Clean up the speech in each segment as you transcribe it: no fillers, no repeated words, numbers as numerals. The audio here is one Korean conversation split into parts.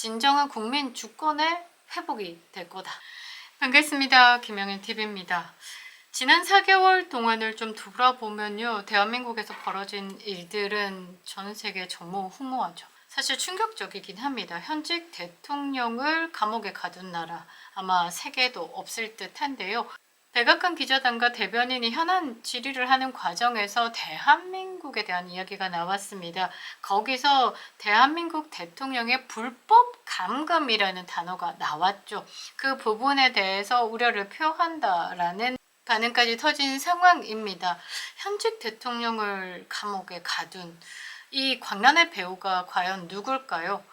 진정한 국민 주권의 회복이 될 거다. 반갑습니다. 김영현TV입니다. 지난 4개월 동안을 좀 돌아보면요. 대한민국에서 벌어진 일들은 전 세계 전무후무하죠. 사실 충격적이긴 합니다. 현직 대통령을 감옥에 가둔 나라 아마 세계에도 없을 듯한데요. 백악관 기자단과 대변인이 현안 질의를 하는 과정에서 대한민국에 대한 이야기가 나왔습니다. 거기서 대한민국 대통령의 불법 감금이라는 단어가 나왔죠. 그 부분에 대해서 우려를 표한다라는 반응까지 터진 상황입니다. 현직 대통령을 감옥에 가둔 이 광란의 배우가 과연 누굴까요?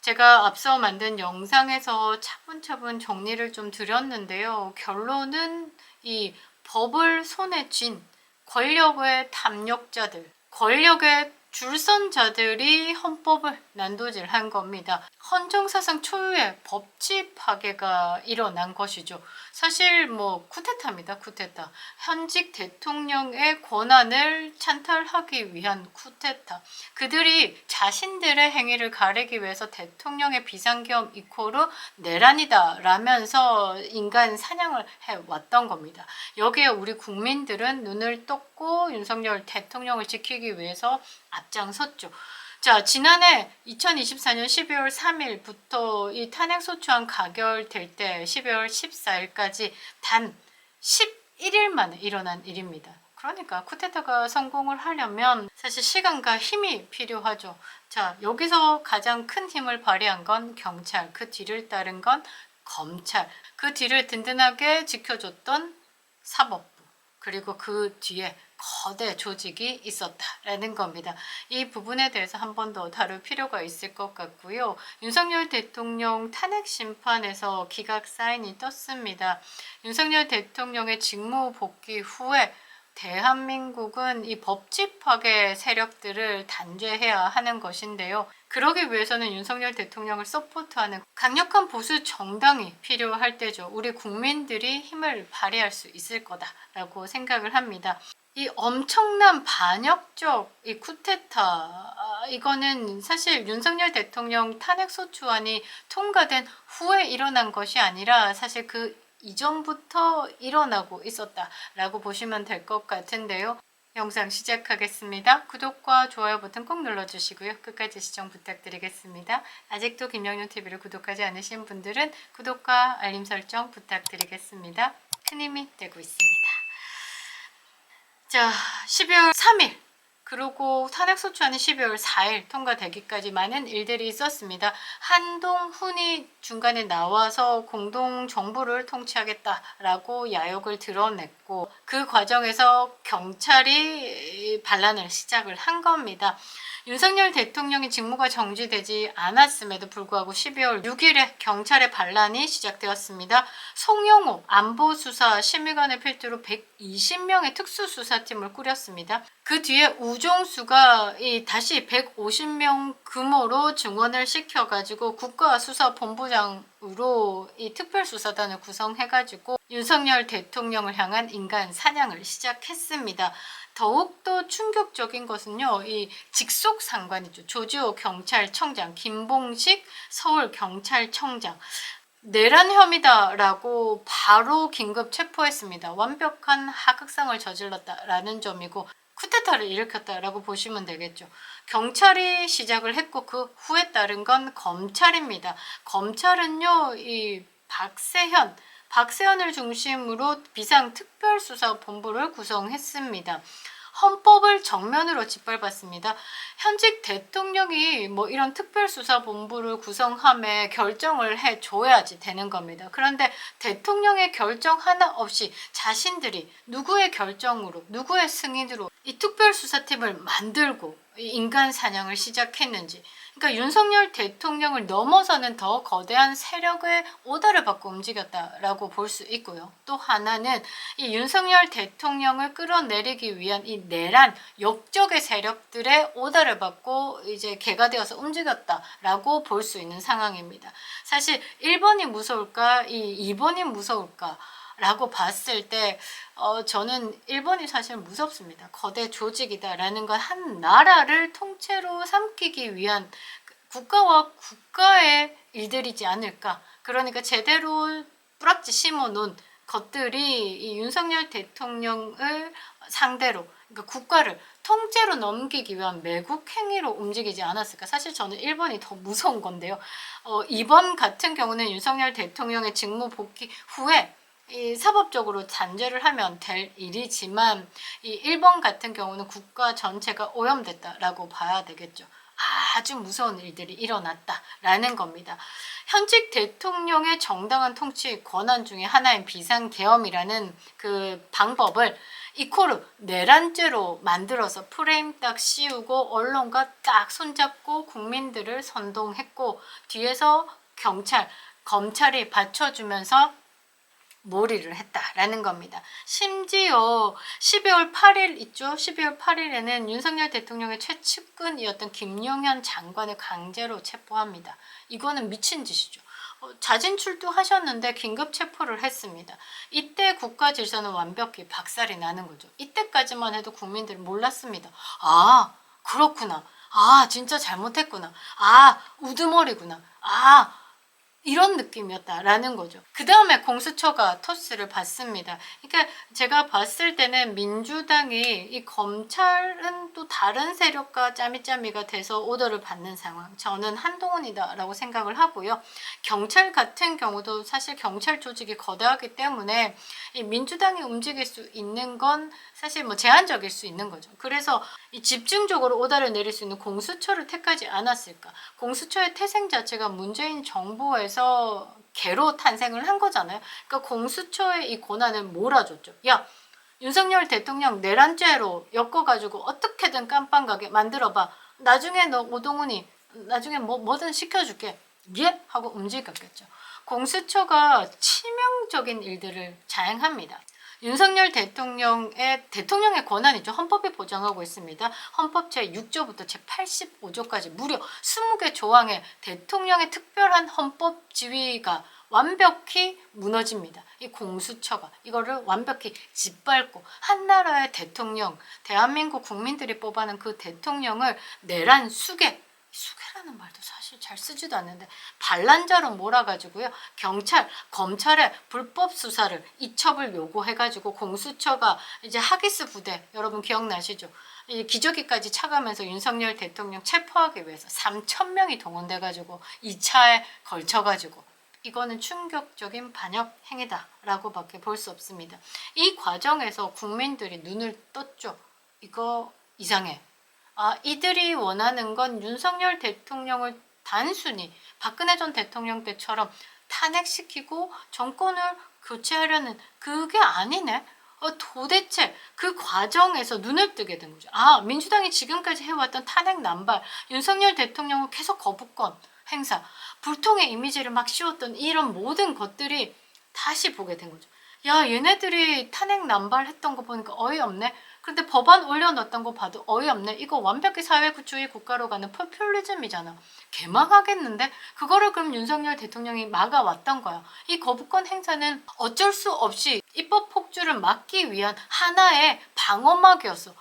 제가 앞서 만든 영상에서 차분차분 정리를 좀 드렸는데요. 결론은 이 법을 손에 쥔 권력의 탐욕자들, 권력의 줄선자들이 헌법을 난도질한 겁니다. 헌정사상 초유의 법치 파괴가 일어난 것이죠. 사실 쿠데타입니다. 쿠데타. 현직 대통령의 권한을 찬탈하기 위한 쿠데타. 그들이 자신들의 행위를 가리기 위해서 대통령의 비상계엄 이코르 내란이다 라면서 인간 사냥을 해왔던 겁니다. 여기에 우리 국민들은 눈을 떴고 윤석열 대통령을 지키기 위해서 앞장섰죠. 자, 지난해 2024년 12월 3일부터 이 탄핵소추안 가결될 때 12월 14일까지 단 11일 만에 일어난 일입니다. 그러니까 쿠데타가 성공을 하려면 사실 시간과 힘이 필요하죠. 자, 여기서 가장 큰 힘을 발휘한 건 경찰, 그 뒤를 따른 건 검찰, 그 뒤를 든든하게 지켜줬던 사법부, 그리고 그 뒤에 거대 조직이 있었다라는 겁니다. 이 부분에 대해서 한 번 더 다룰 필요가 있을 것 같고요. 윤석열 대통령 탄핵 심판에서 기각 사인이 떴습니다. 윤석열 대통령의 직무 복귀 후에 대한민국은 이 법치 파괴 세력들을 단죄해야 하는 것인데요. 그러기 위해서는 윤석열 대통령을 서포트하는 강력한 보수 정당이 필요할 때죠. 우리 국민들이 힘을 발휘할 수 있을 거다라고 생각을 합니다. 이 엄청난 반역적 이 쿠데타, 이거는 사실 윤석열 대통령 탄핵소추안이 통과된 후에 일어난 것이 아니라 사실 그 이전부터 일어나고 있었다라고 보시면 될 것 같은데요. 영상 시작하겠습니다. 구독과 좋아요 버튼 꼭 눌러주시고요. 끝까지 시청 부탁드리겠습니다. 아직도 김영현TV를 구독하지 않으신 분들은 구독과 알림 설정 부탁드리겠습니다. 큰 힘이 되고 있습니다. 자, 12월 3일 그리고 탄핵소추안이 12월 4일 통과되기까지 많은 일들이 있었습니다. 한동훈이 중간에 나와서 공동정부를 통치하겠다라고 야욕을 드러냈고 그 과정에서 경찰이 반란을 시작을 한 겁니다. 윤석열 대통령이 직무가 정지되지 않았음에도 불구하고 12월 6일에 경찰의 반란이 시작되었습니다. 송영호 안보수사 심의관을 필두로 120명의 특수수사팀을 꾸렸습니다. 그 뒤에 우종수가 다시 150명 규모로 증원을 시켜가지고 국가수사본부장으로 이 특별수사단을 구성해가지고 윤석열 대통령을 향한 인간 사냥을 시작했습니다. 더욱더 충격적인 것은요, 이 직속 상관이죠. 조지호 경찰청장, 김봉식 서울경찰청장. 내란 혐의다라고 바로 긴급 체포했습니다. 완벽한 하극상을 저질렀다라는 점이고 쿠데타를 일으켰다라고 보시면 되겠죠. 경찰이 시작을 했고 그 후에 따른 건 검찰입니다. 검찰은요, 이 박세현을 중심으로 비상특별수사본부를 구성했습니다. 헌법을 정면으로 짓밟았습니다. 현직 대통령이 이런 특별수사본부를 구성함에 결정을 해줘야지 되는 겁니다. 그런데 대통령의 결정 하나 없이 자신들이 누구의 결정으로, 누구의 승인으로 이 특별수사팀을 만들고 인간 사냥을 시작했는지, 그러니까 윤석열 대통령을 넘어서는 더 거대한 세력의 오더를 받고 움직였다라고 볼 수 있고요. 또 하나는 이 윤석열 대통령을 끌어내리기 위한 이 내란 역적의 세력들의 오더를 받고 이제 개가 되어서 움직였다라고 볼 수 있는 상황입니다. 사실 1번이 무서울까, 2번이 무서울까? 라고 봤을 때 저는 일본이 사실 무섭습니다. 거대 조직이다라는 건 한 나라를 통째로 삼키기 위한 국가와 국가의 일들이지 않을까. 그러니까 제대로 뿌락지 심어놓은 것들이 이 윤석열 대통령을 상대로, 그러니까 국가를 통째로 넘기기 위한 매국 행위로 움직이지 않았을까. 사실 저는 1번이 더 무서운 건데요. 2번 같은 경우는 윤석열 대통령의 직무 복귀 후에 이 사법적으로 단죄를 하면 될 일이지만, 이 1번 같은 경우는 국가 전체가 오염됐다라고 봐야 되겠죠. 아주 무서운 일들이 일어났다라는 겁니다. 현직 대통령의 정당한 통치 권한 중에 하나인 비상계엄이라는 그 방법을 이코르 내란죄로 만들어서 프레임 딱 씌우고 언론과 딱 손잡고 국민들을 선동했고, 뒤에서 경찰, 검찰이 받쳐주면서 몰이를 했다라는 겁니다. 심지어 12월 8일 있죠. 12월 8일에는 윤석열 대통령의 최측근이었던 김용현 장관을 강제로 체포합니다. 이거는 미친 짓이죠. 자진 출두하셨는데 긴급 체포를 했습니다. 이때 국가 질서는 완벽히 박살이 나는 거죠. 이때까지만 해도 국민들이 몰랐습니다. 아, 그렇구나. 아, 진짜 잘못했구나. 아, 우두머리구나. 아, 이런 느낌이었다라는 거죠. 그 다음에 공수처가 토스를 받습니다. 그러니까 제가 봤을 때는 민주당이 이 검찰은 또 다른 세력과 짜미짜미가 돼서 오더를 받는 상황, 저는 한동훈이다라고 생각을 하고요. 경찰 같은 경우도 사실 경찰 조직이 거대하기 때문에 이 민주당이 움직일 수 있는 건 사실 뭐 제한적일 수 있는 거죠. 그래서 이 집중적으로 오더를 내릴 수 있는 공수처를 택하지 않았을까. 공수처의 태생 자체가 문재인 정부에서 개로 탄생을 한 거잖아요. 그러니까 공수처의 이 권한을 몰아줬죠. 야, 윤석열 대통령 내란죄로 엮어가지고 어떻게든 깜빵가게 만들어봐. 나중에 너 오동훈이 나중에 뭐든 시켜줄게. 예? 하고 움직였겠죠. 공수처가 치명적인 일들을 자행합니다. 윤석열 대통령의 권한이죠. 헌법이 보장하고 있습니다. 헌법 제6조부터 제85조까지 무려 20개 조항의 대통령의 특별한 헌법 지위가 완벽히 무너집니다. 이 공수처가 이거를 완벽히 짓밟고 한나라의 대통령, 대한민국 국민들이 뽑아낸 그 대통령을 내란 수개라는 말도 사실 잘 쓰지도 않는데 반란자로 몰아가지고요. 경찰, 검찰의 불법 수사를 이첩을 요구해가지고 공수처가 이제 하기스 부대, 여러분 기억나시죠? 기저귀까지 차가면서 윤석열 대통령 체포하기 위해서 3,000명이 동원돼가지고 2차에 걸쳐가지고, 이거는 충격적인 반역 행위다라고 밖에 볼 수 없습니다. 이 과정에서 국민들이 눈을 떴죠. 이거 이상해. 아, 이들이 원하는 건 윤석열 대통령을 단순히 박근혜 전 대통령 때처럼 탄핵시키고 정권을 교체하려는 그게 아니네. 도대체 그 과정에서 눈을 뜨게 된 거죠. 아, 민주당이 지금까지 해왔던 탄핵 남발, 윤석열 대통령을 계속 거부권 행사, 불통의 이미지를 막 씌웠던 이런 모든 것들이 다시 보게 된 거죠. 야, 얘네들이 탄핵 남발했던 거 보니까 어이없네. 근데 법안 올려놨던 거 봐도 어이없네. 이거 완벽히 사회주의 국가로 가는 포퓰리즘이잖아. 개망하겠는데? 그거를 그럼 윤석열 대통령이 막아왔던 거야. 이 거부권 행사는 어쩔 수 없이 입법 폭주를 막기 위한 하나의 방어막이었어.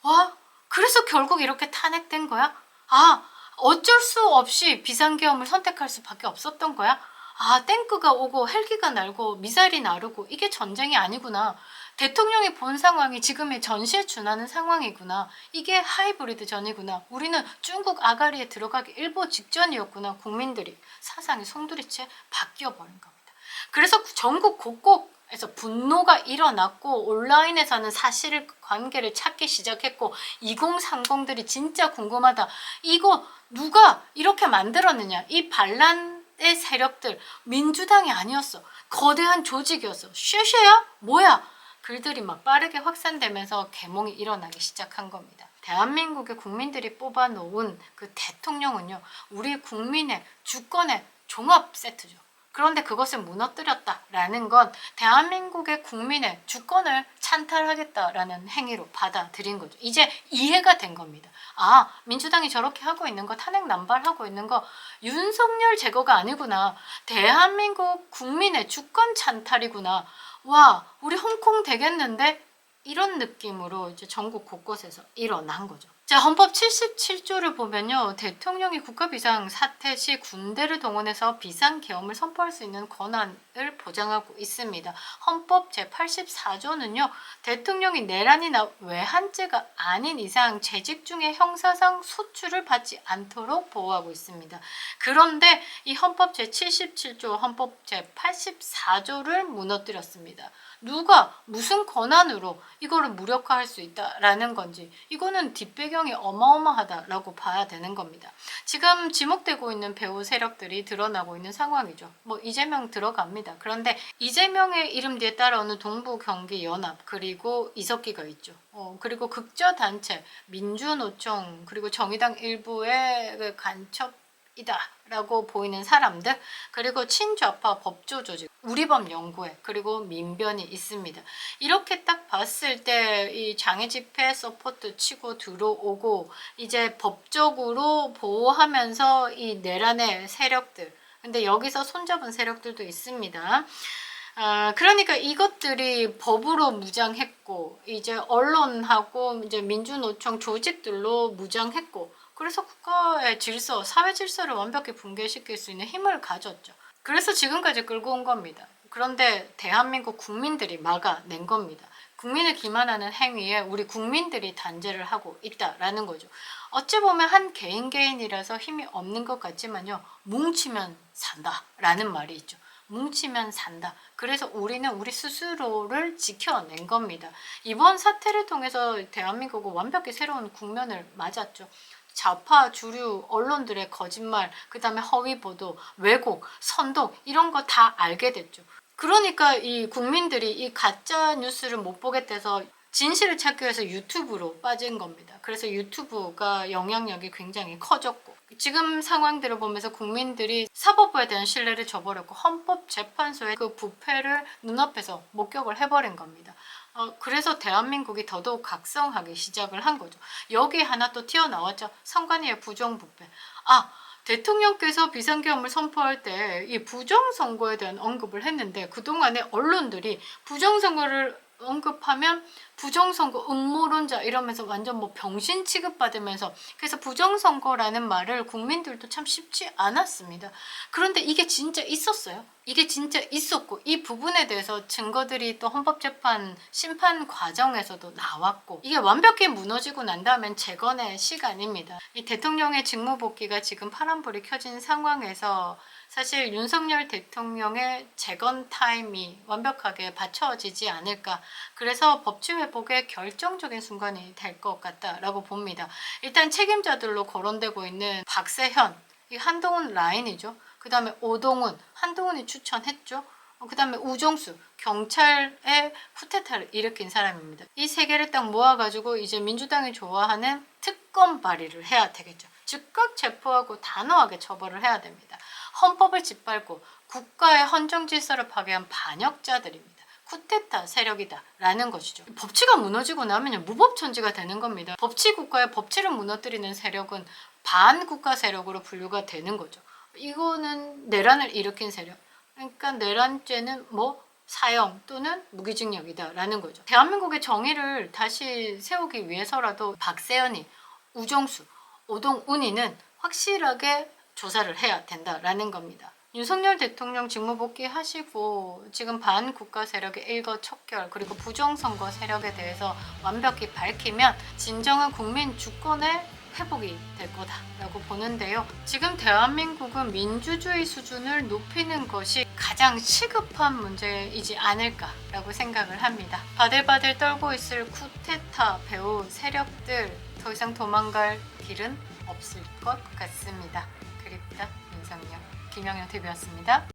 와, 그래서 결국 이렇게 탄핵된 거야? 아, 어쩔 수 없이 비상계엄을 선택할 수밖에 없었던 거야? 아, 탱크가 오고 헬기가 날고 미사일이 나르고 이게 전쟁이 아니구나. 대통령이 본 상황이 지금의 전시에 준하는 상황이구나. 이게 하이브리드 전이구나. 우리는 중국 아가리에 들어가기 일보 직전이었구나. 국민들이 사상이 송두리째 바뀌어버린 겁니다. 그래서 전국 곳곳에서 분노가 일어났고 온라인에서는 사실관계를 찾기 시작했고 2030들이 진짜 궁금하다. 이거 누가 이렇게 만들었느냐. 이 반란의 세력들 민주당이 아니었어. 거대한 조직이었어. 쉐쉐야? 뭐야? 글들이 막 빠르게 확산되면서 계몽이 일어나기 시작한 겁니다. 대한민국의 국민들이 뽑아놓은 그 대통령은요, 우리 국민의 주권의 종합 세트죠. 그런데 그것을 무너뜨렸다라는 건 대한민국의 국민의 주권을 찬탈하겠다라는 행위로 받아들인 거죠. 이제 이해가 된 겁니다. 아, 민주당이 저렇게 하고 있는 거, 탄핵 남발하고 있는 거 윤석열 제거가 아니구나. 대한민국 국민의 주권 찬탈이구나. 와, 우리 홍콩 되겠는데? 이런 느낌으로 이제 전국 곳곳에서 일어난 거죠. 자, 헌법 77조를 보면요. 대통령이 국가 비상 사태 시 군대를 동원해서 비상계엄을 선포할 수 있는 권한을 보장하고 있습니다. 헌법 제84조는요. 대통령이 내란이나 외환죄가 아닌 이상 재직 중에 형사상 소출을 받지 않도록 보호하고 있습니다. 그런데 이 헌법 제77조, 헌법 제84조를 무너뜨렸습니다. 누가 무슨 권한으로 이거를 무력화할 수 있다라는 건지, 이거는 뒷배경이 어마어마하다라고 봐야 되는 겁니다. 지금 지목되고 있는 배후 세력들이 드러나고 있는 상황이죠. 뭐 이재명 들어갑니다. 그런데 이재명의 이름 뒤에 따라오는 동부경기연합, 그리고 이석기가 있죠. 그리고 극저단체 민주노총, 그리고 정의당 일부의 그 간첩이다라고 보이는 사람들, 그리고 친좌파 법조조직 우리법연구회, 그리고 민변이 있습니다. 이렇게 딱 봤을 때 이 장애집회 서포트 치고 들어오고 이제 법적으로 보호하면서 이 내란의 세력들, 근데 여기서 손잡은 세력들도 있습니다. 그러니까 이것들이 법으로 무장했고 이제 언론하고 이제 민주노총 조직들로 무장했고, 그래서 국가의 질서, 사회 질서를 완벽히 붕괴시킬 수 있는 힘을 가졌죠. 그래서 지금까지 끌고 온 겁니다. 그런데 대한민국 국민들이 막아낸 겁니다. 국민을 기만하는 행위에 우리 국민들이 단죄를 하고 있다라는 거죠. 어찌 보면 한 개인이라서 힘이 없는 것 같지만요. 뭉치면 산다라는 말이 있죠. 뭉치면 산다. 그래서 우리는 우리 스스로를 지켜낸 겁니다. 이번 사태를 통해서 대한민국은 완벽히 새로운 국면을 맞았죠. 좌파 주류 언론들의 거짓말, 그 다음에 허위 보도, 왜곡, 선동 이런 거 다 알게 됐죠. 그러니까 이 국민들이 이 가짜 뉴스를 못 보겠대서 진실을 찾기 위해서 유튜브로 빠진 겁니다. 그래서 유튜브가 영향력이 굉장히 커졌고, 지금 상황들을 보면서 국민들이 사법부에 대한 신뢰를 저버렸고 헌법재판소의 그 부패를 눈앞에서 목격을 해버린 겁니다. 그래서 대한민국이 더더욱 각성하기 시작을 한 거죠. 여기 하나 또 튀어나왔죠. 선관위의 부정부패. 대통령께서 비상계엄을 선포할 때 이 부정선거에 대한 언급을 했는데, 그동안에 언론들이 부정선거를 언급하면 부정선거 음모론자 이러면서 완전 뭐 병신 취급받으면서, 그래서 부정선거라는 말을 국민들도 참 쉽지 않았습니다. 그런데 이게 진짜 있었어요. 이게 진짜 있었고, 이 부분에 대해서 증거들이 또 헌법재판 심판 과정에서도 나왔고, 이게 완벽히 무너지고 난 다음엔 재건의 시간입니다. 이 대통령의 직무복귀가 지금 파란불이 켜진 상황에서 사실 윤석열 대통령의 재건 타임이 완벽하게 받쳐지지 않을까. 그래서 법치 회복의 결정적인 순간이 될 것 같다라고 봅니다. 일단 책임자들로 거론되고 있는 박세현, 이 한동훈 라인이죠. 그 다음에 오동훈, 한동훈이 추천했죠. 그 다음에 우정수, 경찰의 쿠데타를 일으킨 사람입니다. 이 세 개를 딱 모아가지고 이제 민주당이 좋아하는 특검 발의를 해야 되겠죠. 즉각 체포하고 단호하게 처벌을 해야 됩니다. 헌법을 짓밟고 국가의 헌정 질서를 파괴한 반역자들입니다. 쿠데타 세력이다 라는 것이죠. 법치가 무너지고 나면 무법천지가 되는 겁니다. 법치 국가의 법치를 무너뜨리는 세력은 반국가 세력으로 분류가 되는 거죠. 이거는 내란을 일으킨 세력. 그러니까 내란죄는 뭐 사형 또는 무기징역이다 라는 거죠. 대한민국의 정의를 다시 세우기 위해서라도 박세현이, 우정수, 오동훈이는 확실하게 조사를 해야 된다라는 겁니다. 윤석열 대통령 직무복귀 하시고 지금 반국가 세력의 일거척결, 그리고 부정선거 세력에 대해서 완벽히 밝히면 진정한 국민 주권의 회복이 될 거다라고 보는데요. 지금 대한민국은 민주주의 수준을 높이는 것이 가장 시급한 문제이지 않을까라고 생각을 합니다. 바들바들 떨고 있을 쿠데타 배후 세력들, 더 이상 도망갈 길은 없을 것 같습니다. 그립다 윤석열, 김영현 TV였습니다.